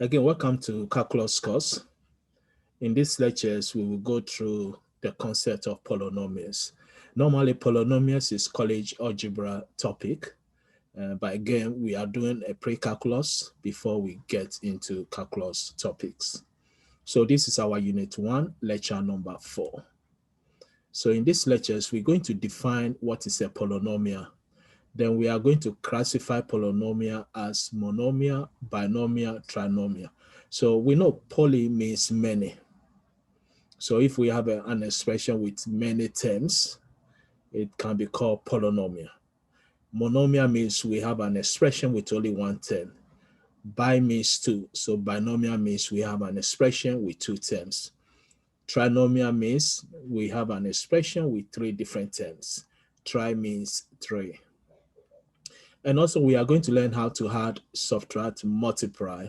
Again, welcome to Calculus course. In these lectures, we will go through the concept of polynomials. Normally, polynomials is college algebra topic, but again, we are doing a pre-calculus before we get into calculus topics. So this is our unit 1, lecture number 4. So in these lectures, we're going to define what is a polynomial. Then we are going to classify polynomial as monomial, binomial, trinomial. So we know poly means many. So if we have an expression with many terms, it can be called polynomial. Monomial means we have an expression with only one term. Bi means two. So binomial means we have an expression with two terms. Trinomial means we have an expression with three different terms. Tri means three. And also we are going to learn how to add, subtract, multiply,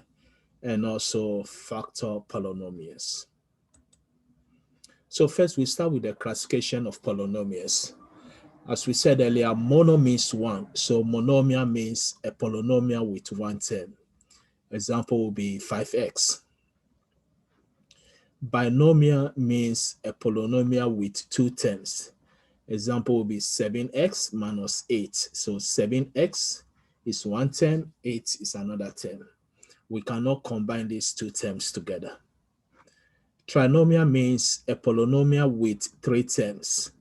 and also factor polynomials. So first we start with the classification of polynomials. As we said earlier, mono means one. So monomial means a polynomial with one term. Example will be 5x. Binomial means a polynomial with two terms. Example will be 7x minus 8. So 7x is one term, 8 is another term. We cannot combine these two terms together. Trinomial means a polynomial with three terms.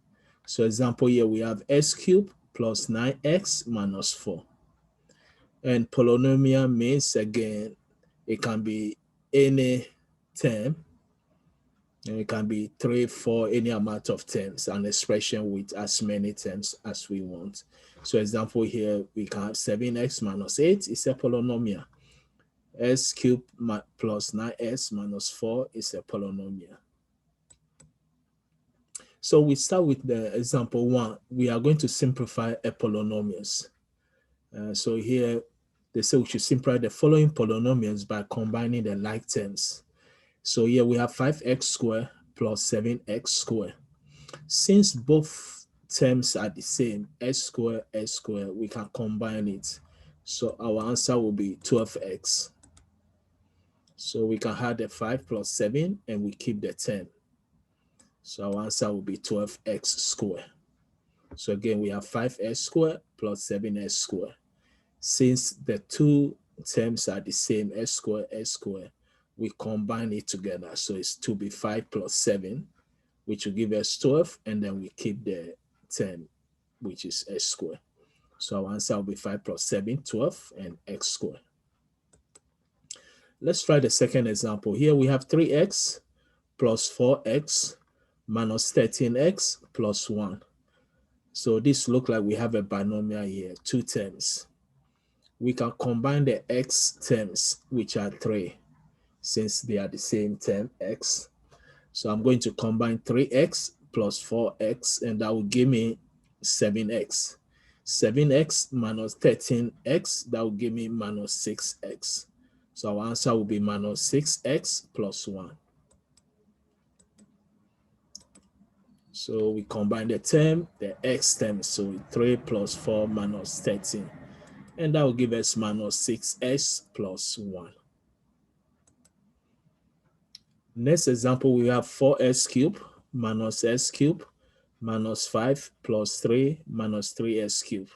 So example here we have x cubed plus 9x minus 4. And polynomial means, again, it can be any term. And it can be 3, 4, any amount of terms, an expression with as many terms as we want. So example here, we can have 7x minus 8 is a polynomial. X cubed plus 9x minus 4 is a polynomial. So we start with the example 1. We are going to simplify a polynomials. So here, they say we should simplify the following polynomials by combining the like terms. So here we have 5x squared plus 7x squared. Since both terms are the same, x squared, we can combine it. So our answer will be 12x. So we can add the 5 plus 7 and we keep the 10. So our answer will be 12x squared. So again, we have 5x squared plus 7x squared. Since the two terms are the same, x squared, we combine it together. So it's 2b5 plus 7, which will give us 12, and then we keep the 10, which is x squared. So our answer will be 5 plus 7, 12, and x squared. Let's try the second example. Here we have 3x plus 4x minus 13x plus 1. So this looks like we have a binomial here, two terms. We can combine the x terms, which are 3, since they are the same term, x. So I'm going to combine 3x plus 4x, and that will give me 7x. 7x minus 13x, that will give me minus 6x. So our answer will be minus 6x plus 1. So we combine the term, the x term, so 3 plus 4 minus 13. And that will give us minus 6x plus 1. Next example, we have 4x cubed minus x cubed minus 5 plus 3 minus 3x cubed.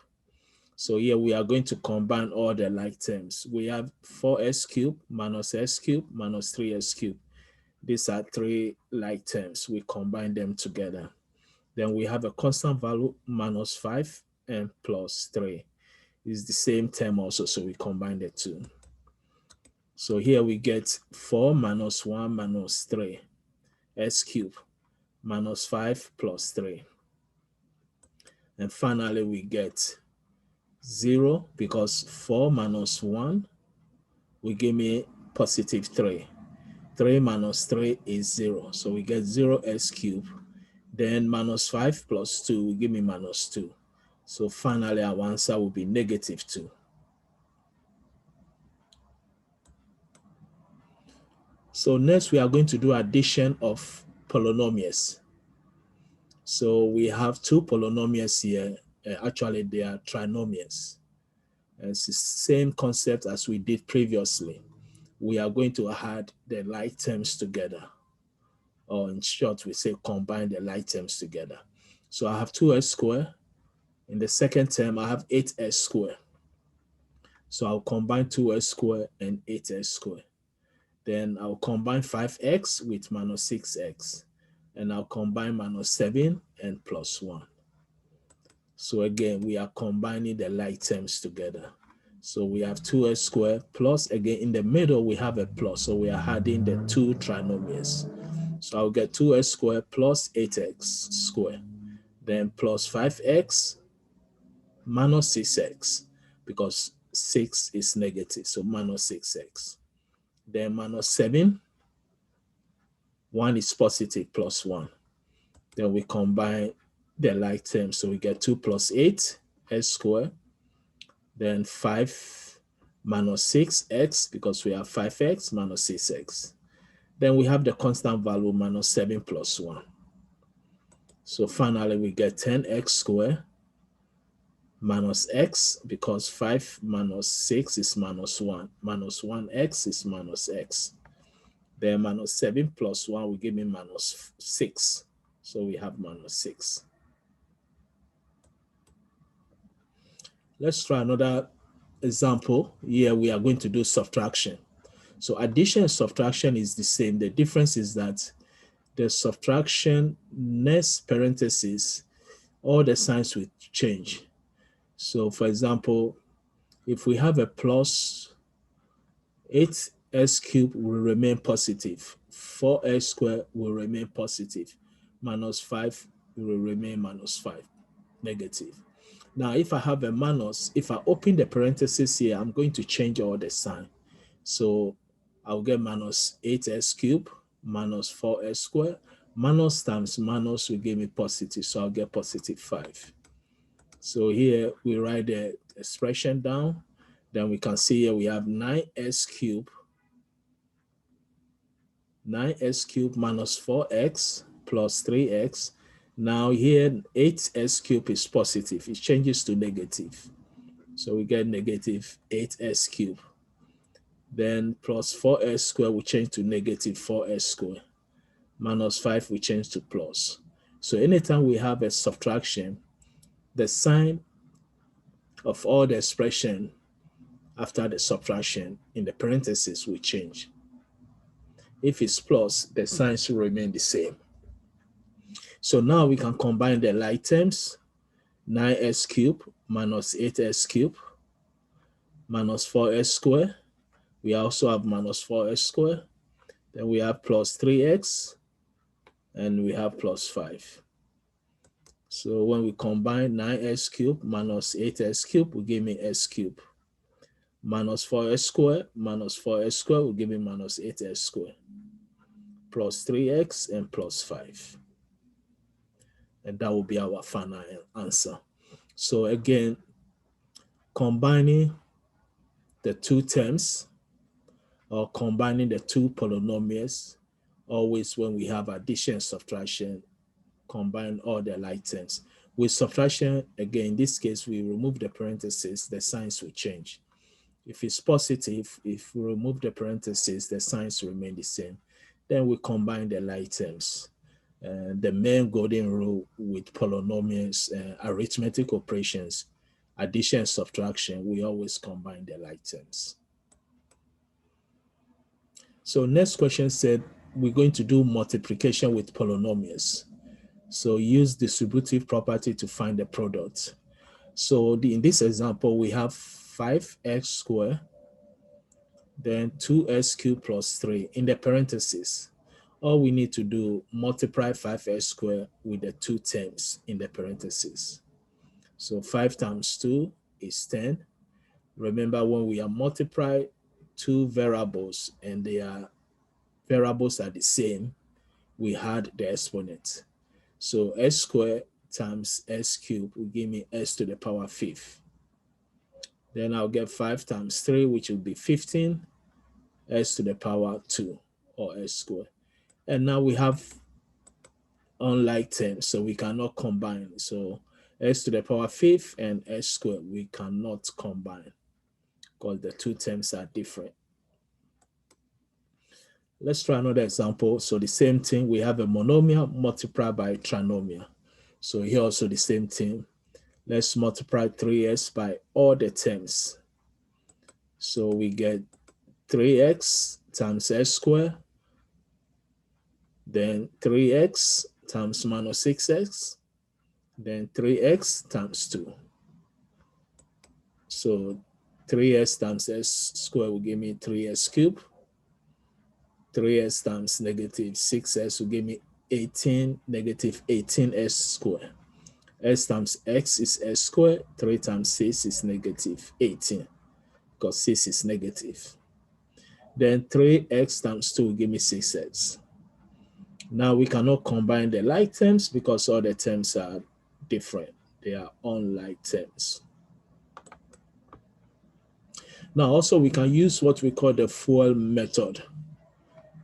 So here we are going to combine all the like terms. We have 4x cubed minus x cubed minus 3x cubed. These are three like terms. We combine them together. Then we have a constant value minus 5 and plus 3. It's the same term also, so we combine the two. So here we get 4 minus 1 minus 3, x cubed, minus 5 plus 3. And finally, we get 0, because 4 minus 1 will give me positive 3. 3 minus 3 is 0. So we get 0x cubed. Then minus 5 plus 2 will give me minus 2. So finally, our answer will be negative 2. So next, we are going to do addition of polynomials. So we have two polynomials here. Actually, they are trinomials. It's the same concept as we did previously. we are going to add the like terms together. Or in short, we say combine the like terms together. So I have 2x squared. In the second term, I have 8x squared. So I'll combine 2x squared and 8x squared. Then I'll combine 5x with minus 6x. And I'll combine minus 7 and plus 1. So again, we are combining the like terms together. So we have 2x squared plus, again, in the middle, we have a plus. So we are adding the two trinomials. So I'll get 2x squared plus 8x squared. Then plus 5x minus 6x, because 6 is negative, so minus 6x. Then minus 7, 1 is positive, plus 1. Then we combine the like terms, so we get 2 plus 8, x squared. Then 5 minus 6x, because we have 5x minus 6x. Then we have the constant value minus 7 plus 1. So finally, we get 10x squared minus x, because 5 minus 6 is minus 1. Minus 1x is minus x. Then minus 7 plus 1 will give me minus 6. So we have minus 6. Let's try another example. Here we are going to do subtraction. So addition and subtraction is the same. The difference is that the subtraction next parenthesis, all the signs will change. So for example, if we have a plus, 8x cubed will remain positive, 4x squared will remain positive, minus 5 will remain minus 5, negative. Now, if I have a minus, if I open the parentheses here, I'm going to change all the sign. So I'll get minus 8x cubed minus 4x squared. Minus times minus will give me positive, so I'll get positive 5. So here we write the expression down. Then we can see here we have 9x cubed. 9x cubed minus 4x plus 3x. Now here 8x cubed is positive. It changes to negative. So we get negative 8x cubed. Then plus 4x squared will change to negative 4x squared. Minus 5 will change to plus. So anytime we have a subtraction, the sign of all the expression after the subtraction in the parentheses will change. If it's plus, the signs will remain the same. So now we can combine the like terms, 9x cubed minus 8x cubed minus 4x squared. We also have minus 4x squared. Then we have plus 3x, and we have plus 5. So when we combine 9x cubed minus 8x cubed will give me x cubed. Minus 4x squared will give me minus 8x squared. Plus 3x and plus 5. And that will be our final answer. So again, combining the two terms or combining the two polynomials, always when we have addition and subtraction, combine all the like terms. With subtraction, again, in this case, we remove the parentheses, the signs will change. If it's positive, if we remove the parentheses, the signs remain the same. Then we combine the like terms. The main golden rule with polynomials, arithmetic operations, addition and subtraction, we always combine the like terms. So next question said, we're going to do multiplication with polynomials. So use distributive property to find the product. So in this example, we have 5x squared, then 2x cubed plus 3 in the parentheses. All we need to do, multiply 5x squared with the two terms in the parentheses. So 5 times 2 is 10. Remember, when we are multiply two variables and their variables are the same, we add the exponent. So x squared times x cubed will give me x to the power 5. Then I'll get 5 times 3, which will be 15, x to the power 2, or x squared. And now we have unlike terms, so we cannot combine. So x to the power 5 and x squared, we cannot combine because the two terms are different. Let's try another example. So the same thing, we have a monomial multiplied by trinomial. So here also the same thing. Let's multiply 3x by all the terms. So we get 3x times x squared, then 3x times minus 6x, then 3x times 2. So 3x times s squared will give me 3x cubed. 3x times negative 6x will give me 18, negative 18x squared. S times x is s squared. 3 times 6 is negative 18, because 6 is negative. Then 3x times 2 will give me 6x. Now we cannot combine the like terms because all the terms are different. They are unlike terms. Now also we can use what we call the FOIL method.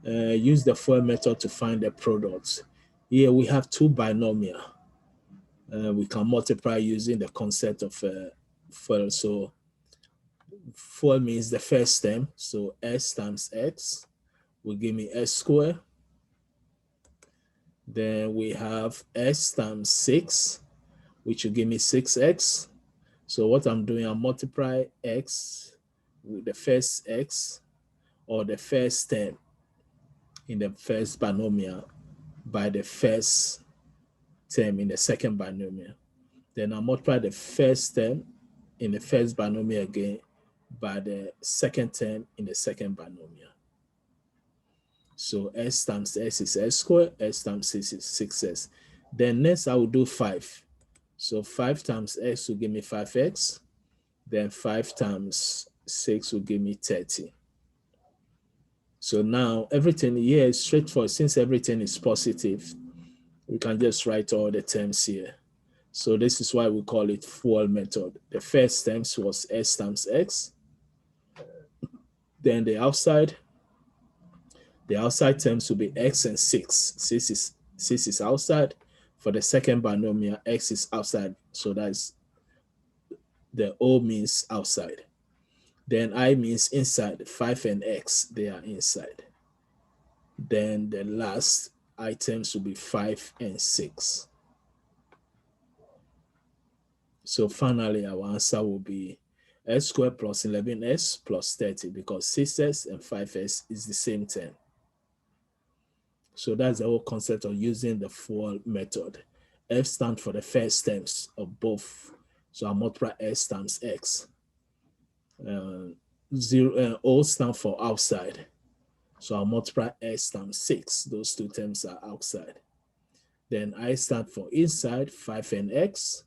Use the FOIL method to find the products. Here we have two binomial. We can multiply using the concept of FOIL. So FOIL means the first term. So s times x will give me s squared. Then we have s times 6, which will give me 6x. So what I'm doing, I multiply x with the first x, or the first term in the first binomial, by the first term in the second binomial. Then I multiply the first term in the first binomial again by the second term in the second binomial. So s times s is s squared, s times 6 is 6s. Then next I will do 5. So 5 times x will give me 5x. Then 5 times 6 will give me 30. So now everything here is straightforward. Since everything is positive, we can just write all the terms here. So this is why we call it FOIL method. The first terms was s times x. Then the outside terms will be x and 6. 6 is outside. For the second binomial, x is outside. So that's the O means outside. Then I means inside. 5 and x, they are inside. Then the last items will be 5 and 6. So finally, our answer will be s squared plus 11s plus 30, because 6s and 5s is the same term. So that's the whole concept of using the FOIL method. F stands for the first terms of both. So I multiply s times x. O stands for outside. So I'll multiply s times 6. Those two terms are outside. Then I stand for inside, 5 and x.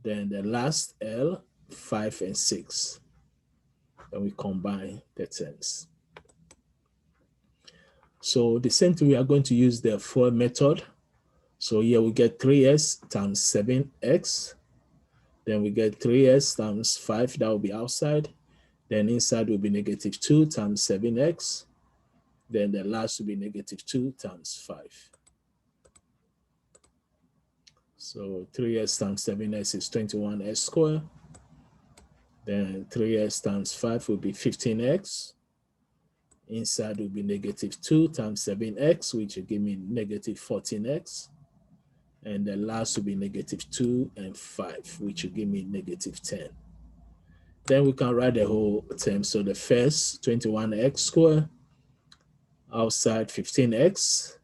Then the last L, 5 and 6. Then we combine the terms. So the same thing, we are going to use the FOIL method. So here we get 3s times 7x. Then we get 3s times 5, that will be outside. Then inside will be negative 2 times 7x. Then the last will be negative 2 times 5. So 3s times 7x is 21x squared. Then 3s times 5 will be 15x. Inside will be negative 2 times 7x, which will give me negative 14x. And the last will be negative 2 and 5, which will give me negative 10. Then we can write the whole term. So the first, 21x squared, outside 15x,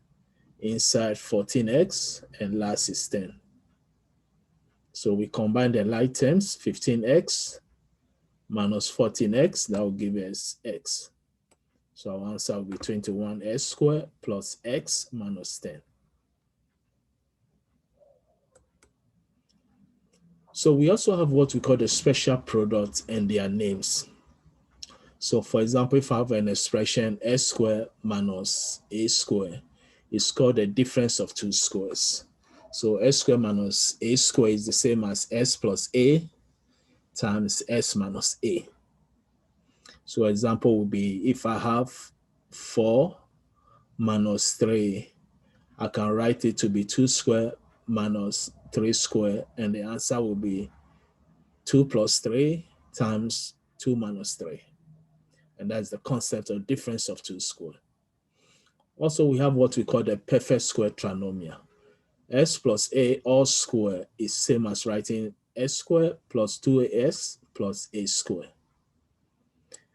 inside 14x, and last is 10. So we combine the like terms, 15x minus 14x, that will give us x. So our answer will be 21x squared plus x minus 10. So we also have what we call the special products and their names. So for example, if I have an expression s squared minus a squared, it's called the difference of two squares. So s squared minus a squared is the same as s plus a times s minus a. So example would be, if I have 4 minus 3, I can write it to be 2 squared minus 3 squared, and the answer will be 2 plus 3 times 2 minus 3. And that's the concept of difference of two squares. Also, we have what we call the perfect square trinomial. S plus A all square is same as writing S square plus 2AS plus A square.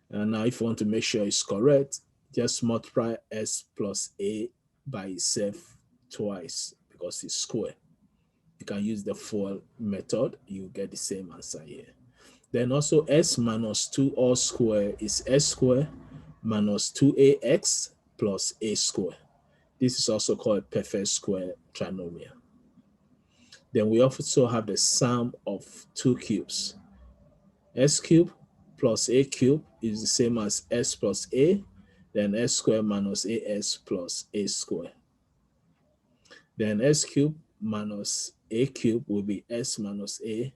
And now if you want to make sure it's correct, just multiply S plus A by itself twice because it's square. You can use the FOIL method, you get the same answer here. Then also S minus 2 all square is S square minus 2AX plus A square. This is also called a perfect square trinomial. Then we also have the sum of two cubes. S cube plus A cube is the same as S plus A, then S square minus AS plus A square. Then S cube minus A cube will be S minus A,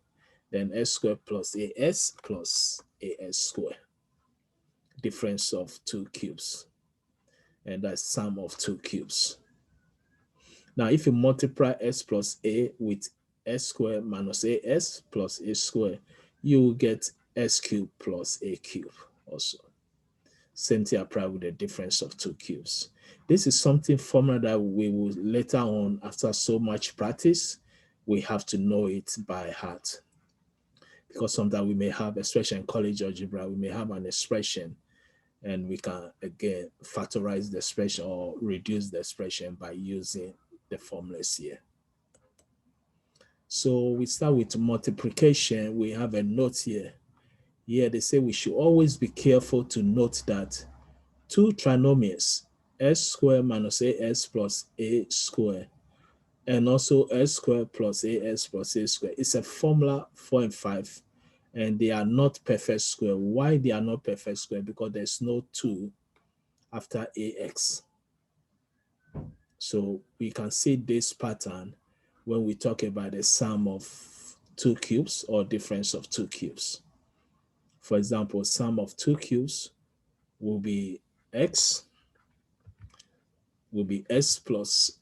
then S square plus AS square. Difference of two cubes. And that's sum of two cubes. Now, if you multiply S plus A with S square minus AS plus A square, you will get S cube plus A cube also. Same thing apply with the difference of two cubes. This is something formula that we will later on, after so much practice, we have to know it by heart. Because sometimes we may have, especially in college algebra, we may have an expression and we can, again, factorize the expression or reduce the expression by using the formulas here. So we start with multiplication. We have a note here. Here they say we should always be careful to note that two trinomials, S square minus AS plus A square, and also S square plus AS plus A square, it's a formula 4 and 5, and they are not perfect square. Why they are not perfect square? Because there's no 2 after AX. So we can see this pattern when we talk about the sum of two cubes or difference of two cubes. For example, sum of two cubes will be X, will be S plus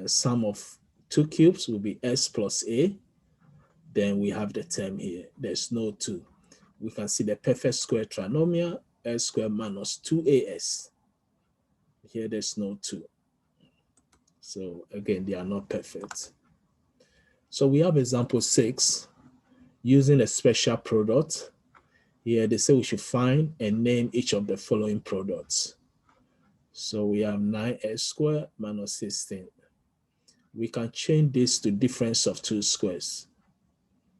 sum of two cubes will be S plus A. Then we have the term here. There's no 2. We can see the perfect square trinomial, S square minus 2AS. Here there's no 2. So again, they are not perfect. So we have example 6, using a special product. Here they say we should find and name each of the following products. So we have 9x squared minus 16. We can change this to difference of two squares.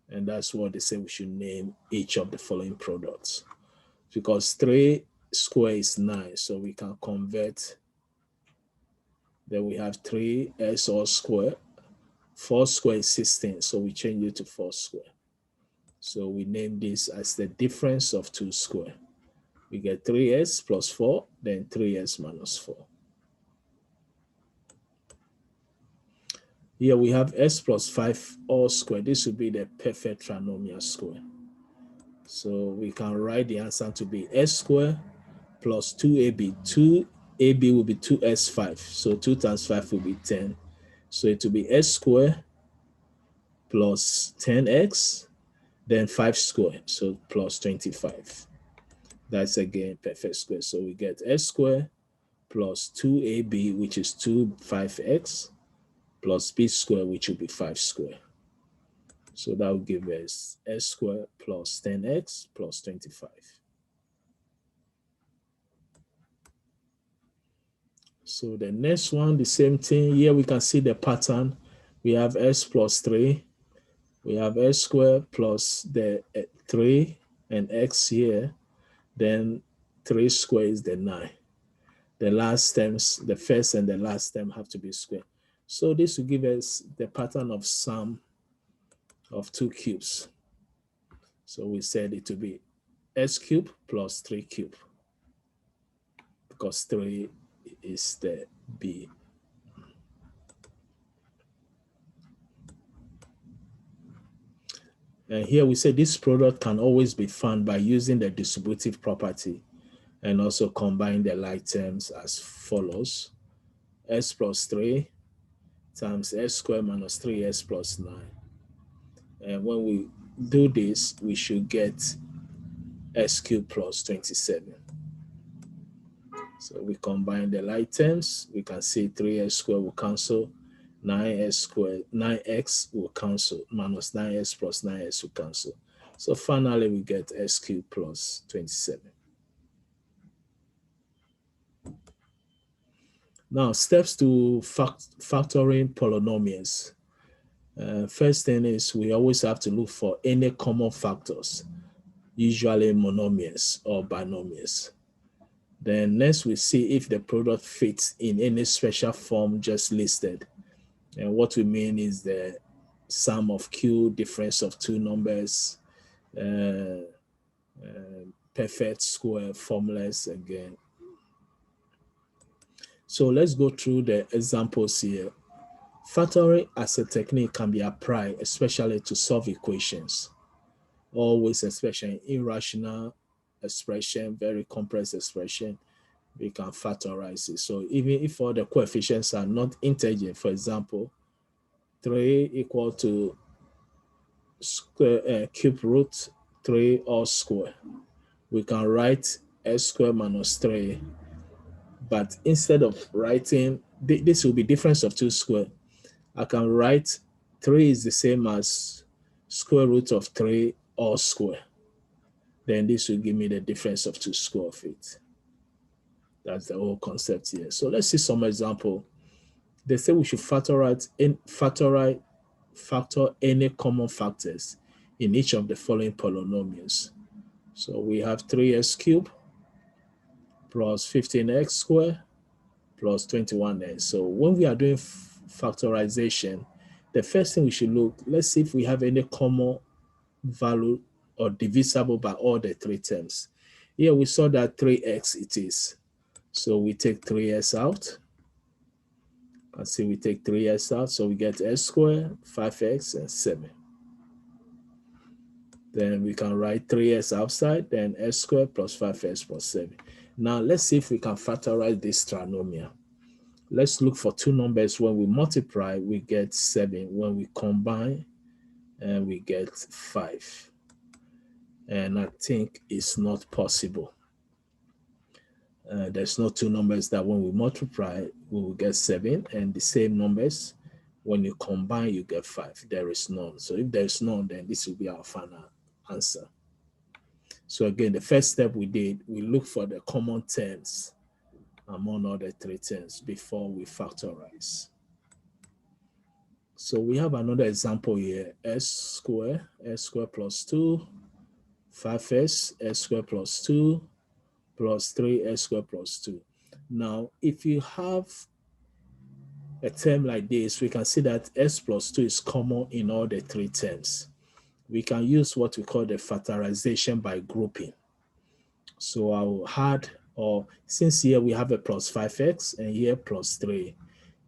And that's what they say we should name each of the following products. Because 3 square is 9, so we can convert. Then we have 3s all square. 4 square is 16, so we change it to 4 square. So we name this as the difference of two square. We get 3s plus 4, then 3s minus 4. Here we have s plus 5 all square. This would be the perfect trinomial square. So we can write the answer to be s square plus 2ab. 2ab will be 2s5. So 2 times 5 will be 10. So it will be s square plus 10x, then 5 square, so plus 25. That's again perfect square. So we get s square plus 2ab, which is 5x, plus b square, which will be 5 square. So that will give us s square plus 10x plus 25. So the next one, the same thing. Here we can see the pattern. We have s plus 3. We have s squared plus the 3 and x here. Then 3 square is the 9. The last terms, the first and the last term have to be square. So this will give us the pattern of sum of two cubes. So we said it to be s cube plus 3 cube, because 3 is the b. And here we say this product can always be found by using the distributive property and also combine the like terms as follows. S plus 3 times s squared minus 3s plus 9. And when we do this, we should get s cubed plus 27. So we combine the like terms. We can see 3x squared will cancel, 9x squared, 9x will cancel, minus 9x plus 9x will cancel. So finally we get x cubed plus 27. Now, steps to factoring polynomials. First thing is we always have to look for any common factors, usually monomials or binomials. Then next we see if the product fits in any special form just listed. And what we mean is the sum of q, difference of two numbers, perfect square formulas again. So let's go through the examples here. Factoring as a technique can be applied especially to solve equations. Always, especially irrational expression, very complex expression, we can factorize it. So even if all the coefficients are not integer, for example, 3 equal to square cube root 3 all square, we can write x squared minus 3. But instead of writing, this will be difference of 2 square. I can write 3 is the same as square root of 3 all square. Then this will give me the difference of 2 square of it. That's the whole concept here. So let's see some example. They say we should factor any common factors in each of the following polynomials. So we have 3x cubed plus 15x squared plus 21x. So when we are doing factorization, the first thing we should look, let's see if we have any common value or divisible by all the three terms. Here we saw that 3x it is. So we take 3x out. Let's see, we take 3x out. So we get x squared, 5x, and 7. Then we can write 3x outside, then x squared plus 5x plus 7. Now let's see if we can factorize this trinomial. Let's look for two numbers. When we multiply, we get 7. When we combine, and we get 5. And I think it's not possible. There's no two numbers that when we multiply, we will get 7, and the same numbers, when you combine, you get 5. There is none. So if there's none, then this will be our final answer. So again, the first step we did, we look for the common terms among all the three terms before we factorize. So we have another example here, x squared plus 2, 5x, x squared plus 2, plus 3x squared plus 2. Now, if you have a term like this, we can see that x plus 2 is common in all the three terms. We can use what we call the factorization by grouping. So I will add, or since here we have a plus 5x and here plus 3,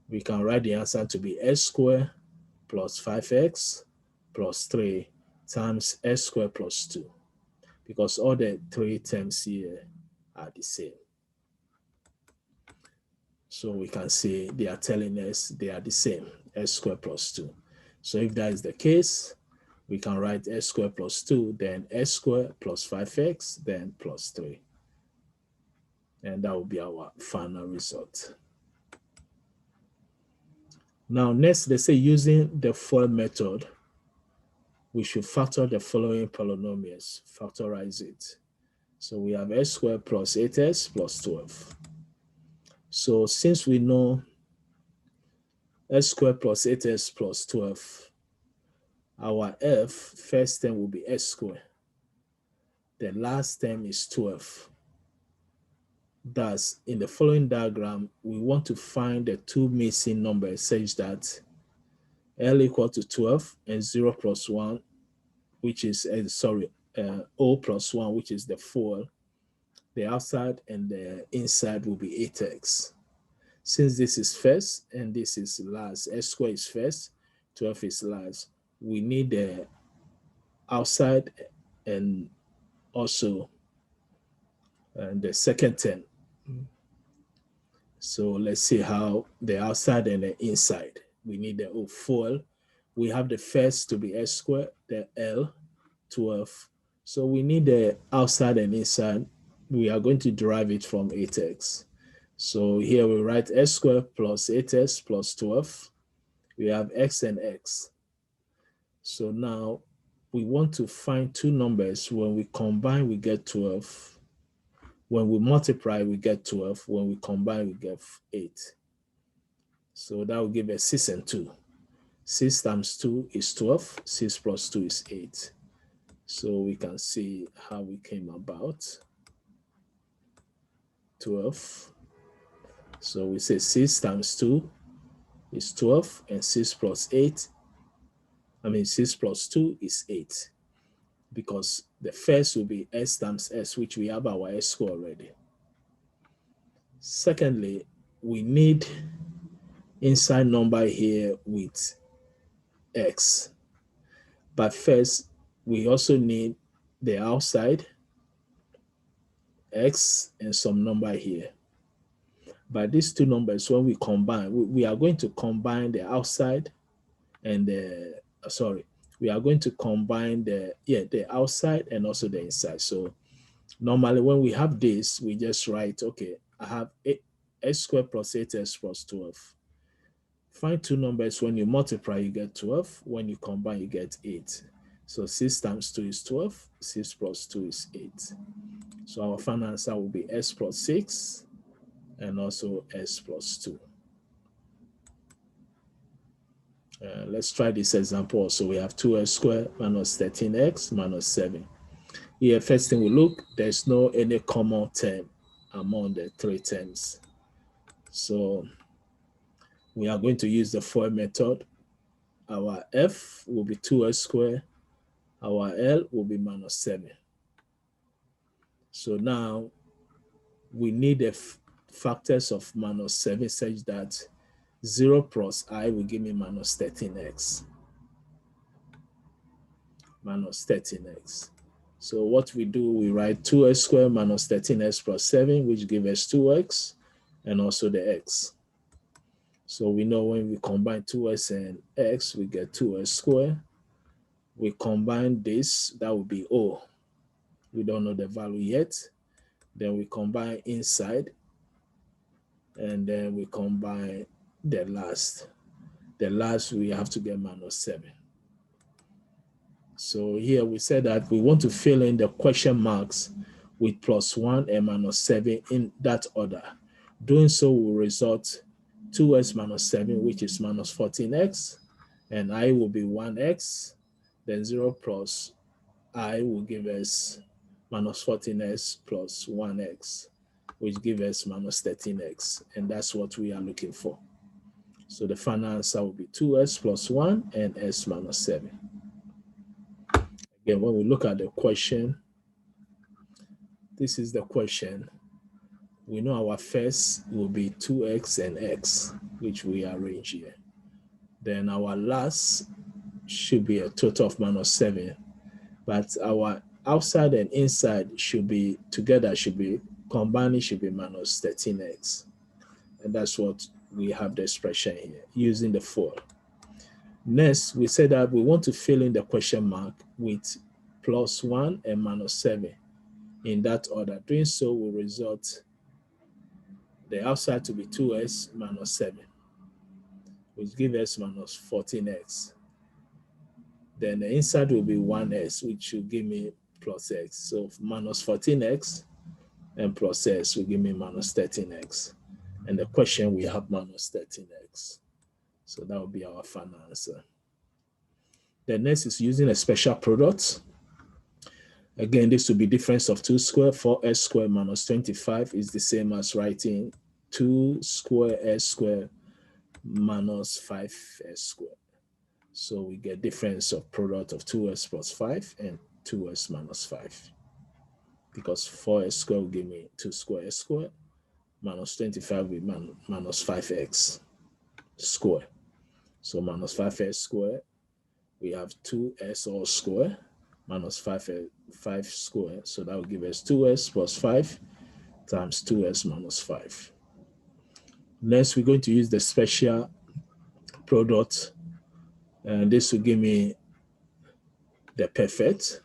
we can write the answer to be x squared plus 5x plus 3 times x squared plus 2, because all the three terms here are the same. So we can say they are telling us they are the same, x squared plus 2. So if that is the case, we can write x squared plus 2, then x squared plus 5x, then plus 3. And that will be our final result. Now, next, they say using the FOIL method, we should factor the following polynomials, factorize it. So we have x squared plus 8x plus 12. So since we know x squared plus 8x plus 12, our f first term will be x squared. The last term is 12. Thus, in the following diagram, we want to find the two missing numbers such that L equal to 12 and 0 plus 1, which is, O plus 1, which is the 4. The outside and the inside will be 8x. Since this is first and this is last, x squared is first, 12 is last, we need the outside and also the second term. So let's see how the outside and the inside. We need the 4. We have the first to be x squared, the L, 12. So we need the outside and inside. We are going to derive it from 8x. So here we write x squared plus 8x plus 12. We have x and x. So now we want to find two numbers. When we combine, we get 12. When we multiply, we get 12. When we combine, we get 8. So that will give us 6 and 2. 6 times 2 is 12. 6 plus 2 is 8. So we can see how we came about 12. So we say 6 times 2 is 12, and 6 plus 2 is 8. Because the first will be s times s, which we have our s square already. Secondly, we need inside number here with x. But first, we also need the outside x and some number here. But these two numbers, when we combine, we are going to combine the outside and we are going to combine the outside and also the inside. So normally when we have this, we just write, okay, I have x squared plus 8x plus 12. Find two numbers. When you multiply, you get 12. When you combine, you get 8. So 6 times 2 is 12. 6 plus 2 is 8. So our final answer will be s plus 6 and also s plus 2. Let's try this example. So we have 2x squared minus 13x minus 7. Here, first thing we look, there's no any common term among the three terms. So we are going to use the FOIL method. Our f will be 2x squared. Our L will be minus 7. So now we need the factors of minus 7 such that 0 plus I will give me minus 13x. Minus 13x. So what we do, we write 2x squared minus 13x plus 7, which gives us 2x, and also the x. So we know when we combine 2x and x, we get 2x squared. We combine this, that will be O. We don't know the value yet. Then we combine inside, and then we combine the last. The last, we have to get minus 7. So here we said that we want to fill in the question marks with +1 and -7 in that order. Doing so will result 2x minus 7, which is minus 14x, and I will be 1x. Then 0 plus I will give us minus 14x plus 1x, which gives us minus 13x, and that's what we are looking for. So the final answer will be 2x plus 1 and s minus 7. Again, when we look at the question, this is the question. We know our first will be 2x and x, which we arrange here. Then our last should be a total of minus 7. But our outside and inside should be together, should be combining, should be minus 13x. And that's what we have the expression here, using the FOIL. Next, we said that we want to fill in the question mark with +1 and -7 in that order. Doing so will result the outside to be 2x minus 7, which gives us minus 14x. Then the inside will be 1x, which will give me plus x. So minus 14x and plus x will give me minus 13x. And the question, we have minus 13x. So that will be our final answer. The next is using a special product. Again, this will be difference of 2 squared. 4x squared minus 25 is the same as writing 2 squared s squared minus 5s squared. So we get difference of product of 2s plus 5 and 2s minus 5. Because 4s squared will give me 2 squared s squared minus 25 will be minus 5x squared. So minus 5x squared, we have 2s all squared minus 5 squared. So that will give us 2s plus 5 times 2s minus 5. Next, we're going to use the special product. And this will give me the perfect,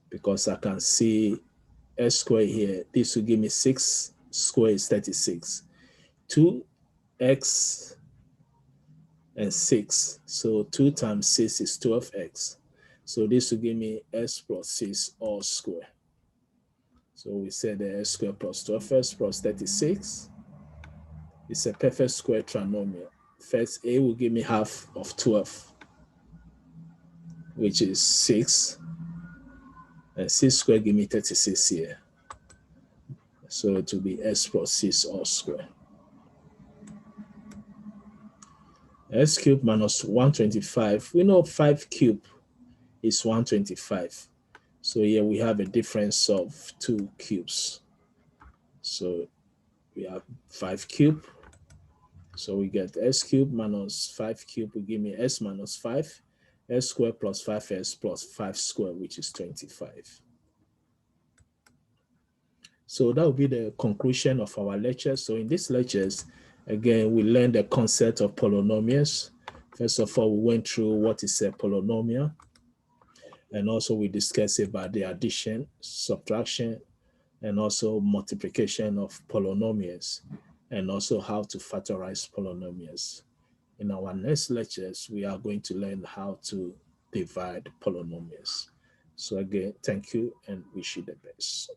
because I can see s squared here. This will give me 6 squared is 36. 2x and 6. So 2 times 6 is 12x. So this will give me x plus 6 all square. So we said the x squared plus 12x plus 36 is a perfect square trinomial. First, a will give me half of 12, which is 6. And 6 squared give me 36 here. So it will be x plus 6 all square. X cubed minus 125. We know 5 cubed is 125. So here we have a difference of 2 cubes. So we have 5 cubed. So we get x cubed minus 5 cubed will give me x minus 5. X squared plus 5x plus 5 squared, which is 25. So that will be the conclusion of our lecture. So in these lectures, again, we learned the concept of polynomials. First of all, we went through what is a polynomial. And also we discussed about the addition, subtraction, and also multiplication of polynomials, and also how to factorize polynomials. In our next lectures, we are going to learn how to divide polynomials. So again, thank you and wish you the best.